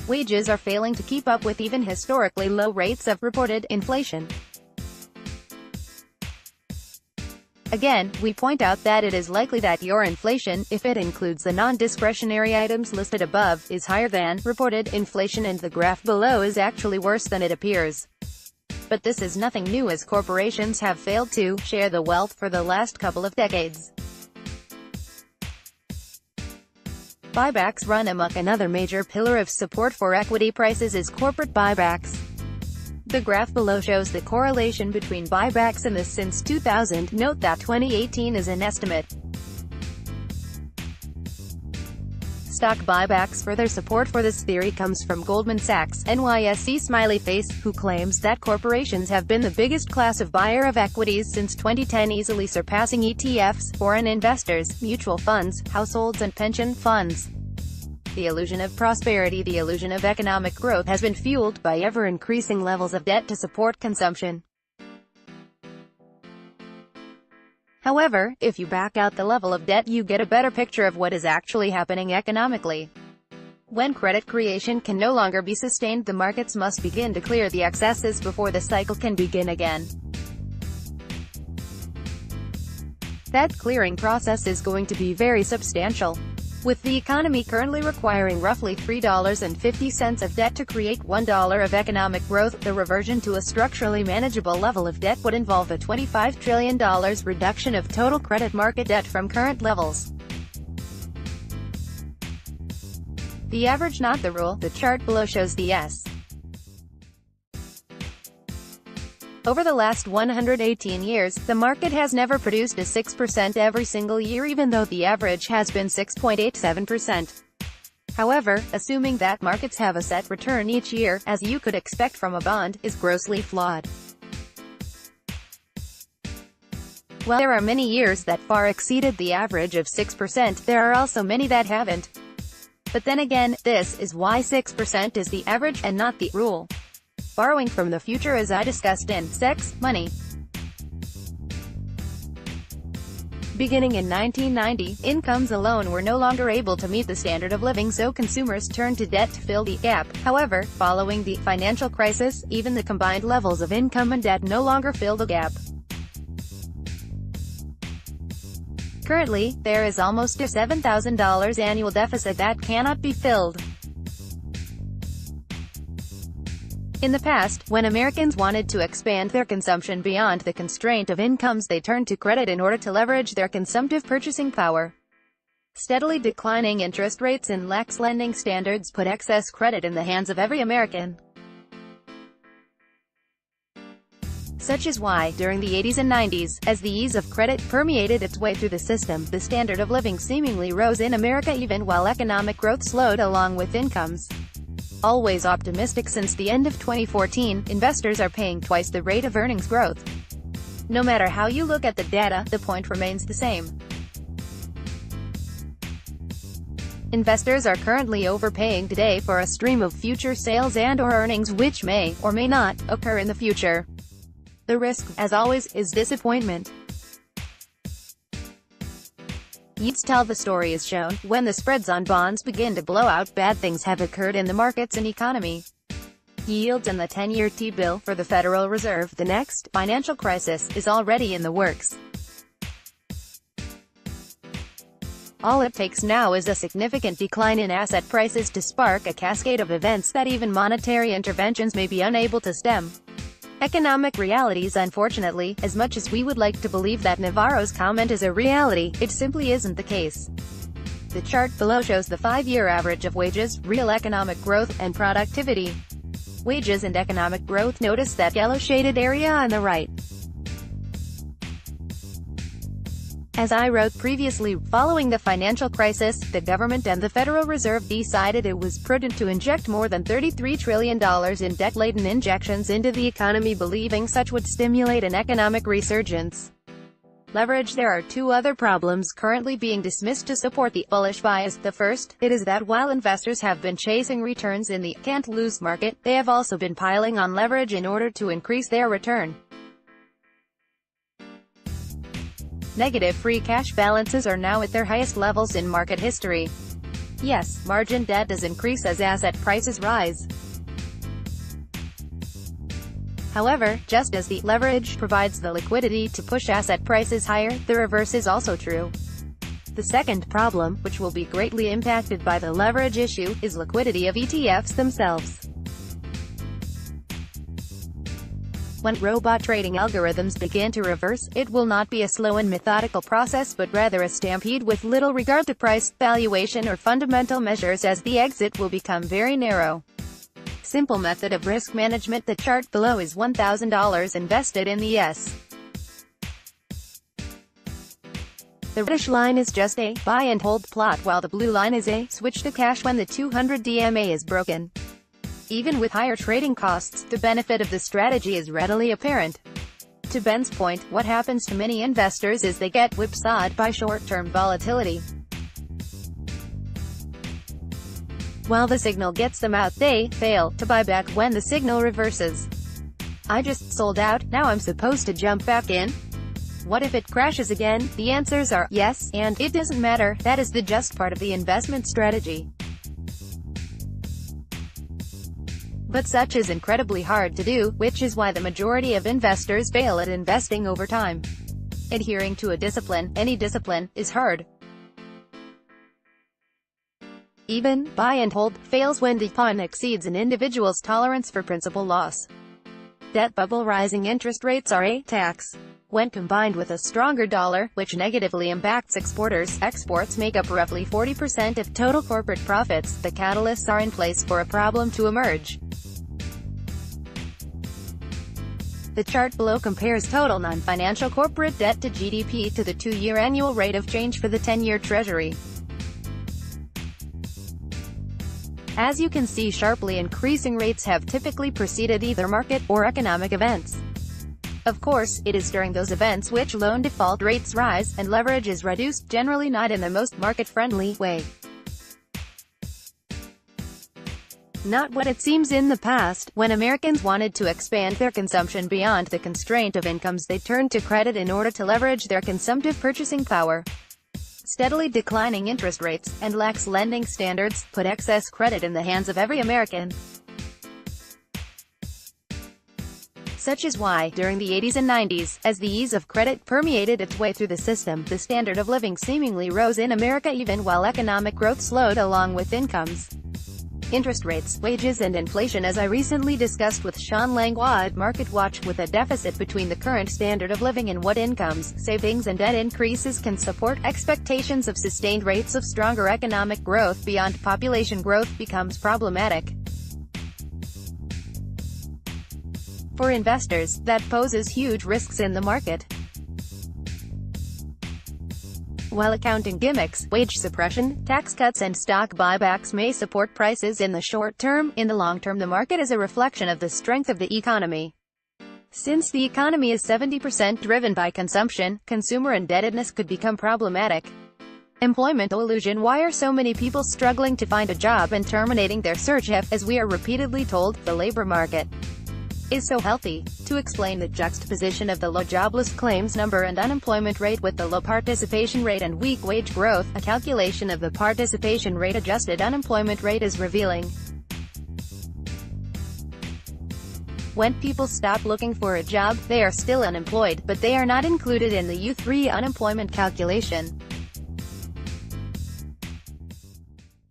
Wages are failing to keep up with even historically low rates of reported inflation. Again, we point out that it is likely that your inflation, if it includes the non-discretionary items listed above, is higher than reported inflation, and the graph below is actually worse than it appears. But this is nothing new, as corporations have failed to share the wealth for the last couple of decades. Buybacks run amok. Another major pillar of support for equity prices is corporate buybacks. The graph below shows the correlation between buybacks and this since 2000. Note that 2018 is an estimate. Stock buybacks. Further support for this theory comes from Goldman Sachs, NYSE smiley face, who claims that corporations have been the biggest class of buyer of equities since 2010, easily surpassing ETFs, foreign investors, mutual funds, households and pension funds. The illusion of prosperity, the illusion of economic growth, has been fueled by ever-increasing levels of debt to support consumption. However, if you back out the level of debt, you get a better picture of what is actually happening economically. When credit creation can no longer be sustained, the markets must begin to clear the excesses before the cycle can begin again. That clearing process is going to be very substantial. With the economy currently requiring roughly $3.50 of debt to create $1 of economic growth, the reversion to a structurally manageable level of debt would involve a $25 trillion reduction of total credit market debt from current levels. The average, not the rule. The chart below shows the S. Over the last 118 years, the market has never produced a 6% every single year, even though the average has been 6.87%. However, assuming that markets have a set return each year, as you could expect from a bond, is grossly flawed. While there are many years that far exceeded the average of 6%, there are also many that haven't. But then again, this is why 6% is the average, and not the rule. Borrowing from the future, as I discussed in Sex, Money. Beginning in 1990, incomes alone were no longer able to meet the standard of living, so consumers turned to debt to fill the gap. However, following the financial crisis, even the combined levels of income and debt no longer fill the gap. Currently, there is almost a $7,000 annual deficit that cannot be filled. In the past, when Americans wanted to expand their consumption beyond the constraint of incomes, they turned to credit in order to leverage their consumptive purchasing power. Steadily declining interest rates and lax lending standards put excess credit in the hands of every American. Such is why, during the 80s and 90s, as the ease of credit permeated its way through the system, the standard of living seemingly rose in America even while economic growth slowed along with incomes. Always optimistic since the end of 2014, investors are paying twice the rate of earnings growth. No matter how you look at the data, the point remains the same. Investors are currently overpaying today for a stream of future sales and/or earnings which may, or may not, occur in the future. The risk, as always, is disappointment. Yields tell the story as shown. When the spreads on bonds begin to blow out, bad things have occurred in the markets and economy. Yields and the 10-year T-bill for the Federal Reserve. The next financial crisis is already in the works. All it takes now is a significant decline in asset prices to spark a cascade of events that even monetary interventions may be unable to stem. Economic realities. Unfortunately, as much as we would like to believe that Navarro's comment is a reality, it simply isn't the case. The chart below shows the 5-year average of wages, real economic growth, and productivity. Wages and economic growth. Notice that yellow shaded area on the right. As I wrote previously, following the financial crisis, the government and the Federal Reserve decided it was prudent to inject more than $33 trillion in debt-laden injections into the economy, believing such would stimulate an economic resurgence. Leverage. There are two other problems currently being dismissed to support the bullish bias. The first, it is that while investors have been chasing returns in the can't-lose market, they have also been piling on leverage in order to increase their return. Negative free cash balances are now at their highest levels in market history. Yes, margin debt does increase as asset prices rise. However, just as the leverage provides the liquidity to push asset prices higher, the reverse is also true. The second problem, which will be greatly impacted by the leverage issue, is liquidity of ETFs themselves. When robot trading algorithms begin to reverse, it will not be a slow and methodical process but rather a stampede with little regard to price, valuation or fundamental measures, as the exit will become very narrow. Simple method of risk management. The chart below is $1,000 invested in the S. The reddish line is just a buy and hold plot, while the blue line is a switch to cash when the 200 DMA is broken. Even with higher trading costs, the benefit of the strategy is readily apparent. To Ben's point, what happens to many investors is they get whipsawed by short-term volatility. While the signal gets them out, they fail to buy back when the signal reverses. I just sold out, now I'm supposed to jump back in? What if it crashes again? The answers are yes, and it doesn't matter. That is the just part of the investment strategy. But such is incredibly hard to do, which is why the majority of investors fail at investing over time. Adhering to a discipline, any discipline, is hard. Even buy and hold fails when the pun exceeds an individual's tolerance for principal loss. Debt bubble. Rising interest rates are a tax. When combined with a stronger dollar, which negatively impacts exporters, exports make up roughly 40% of total corporate profits. The catalysts are in place for a problem to emerge. The chart below compares total non-financial corporate debt to GDP to the 2-year annual rate of change for the 10-year Treasury. As you can see, sharply increasing rates have typically preceded either market or economic events. Of course, it is during those events which loan default rates rise, and leverage is reduced, generally not in the most market-friendly way. Not what it seems in the past. When Americans wanted to expand their consumption beyond the constraint of incomes, they turned to credit in order to leverage their consumptive purchasing power. Steadily declining interest rates, and lax lending standards, put excess credit in the hands of every American. Such is why, during the 80s and 90s, as the ease of credit permeated its way through the system, the standard of living seemingly rose in America even while economic growth slowed along with incomes, interest rates, wages and inflation. As I recently discussed with Sean Langlois at MarketWatch, with a deficit between the current standard of living and what incomes, savings and debt increases can support, expectations of sustained rates of stronger economic growth beyond population growth becomes problematic. For investors, that poses huge risks in the market. While accounting gimmicks, wage suppression, tax cuts and stock buybacks may support prices in the short term, in the long term the market is a reflection of the strength of the economy. Since the economy is 70% driven by consumption, consumer indebtedness could become problematic. Employment illusion. Why are so many people struggling to find a job and terminating their search if, as we are repeatedly told, the labor market is so healthy? To explain the juxtaposition of the low jobless claims number and unemployment rate with the low participation rate and weak wage growth, a calculation of the participation rate adjusted unemployment rate is revealing. When people stop looking for a job, they are still unemployed, but they are not included in the U3 unemployment calculation.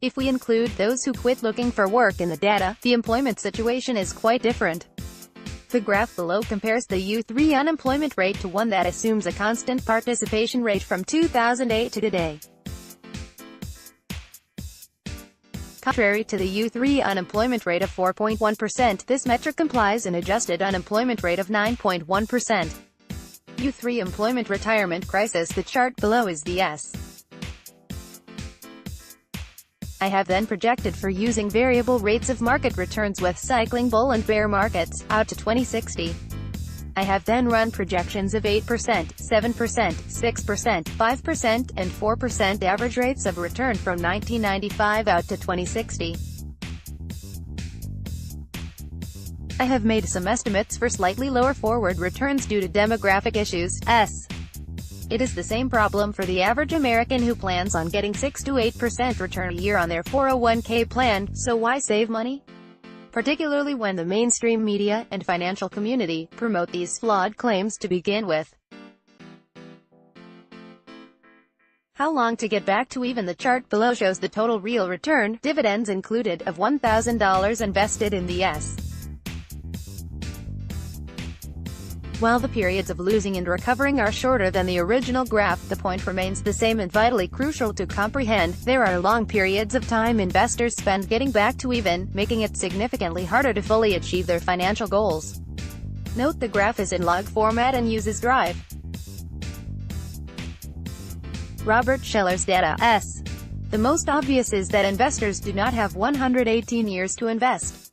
If we include those who quit looking for work in the data, the employment situation is quite different. The graph below compares the U3 unemployment rate to one that assumes a constant participation rate from 2008 to today. Contrary to the U3 unemployment rate of 4.1%, this metric implies an adjusted unemployment rate of 9.1%. U3 employment retirement crisis. The chart below is the S. I have then projected for using variable rates of market returns with cycling bull and bear markets, out to 2060. I have then run projections of 8%, 7%, 6%, 5%, and 4% average rates of return from 1995 out to 2060. I have made some estimates for slightly lower forward returns due to demographic issues. It is the same problem for the average American who plans on getting 6 to 8% return a year on their 401k plan, so why save money? Particularly when the mainstream media and financial community promote these flawed claims to begin with. How long to get back to even? The chart below shows the total real return, dividends included, of $1,000 invested in the S. While the periods of losing and recovering are shorter than the original graph, the point remains the same and vitally crucial to comprehend. There are long periods of time investors spend getting back to even, making it significantly harder to fully achieve their financial goals. Note the graph is in log format and uses Drive. Robert Shiller's data. The most obvious is that investors do not have 118 years to invest.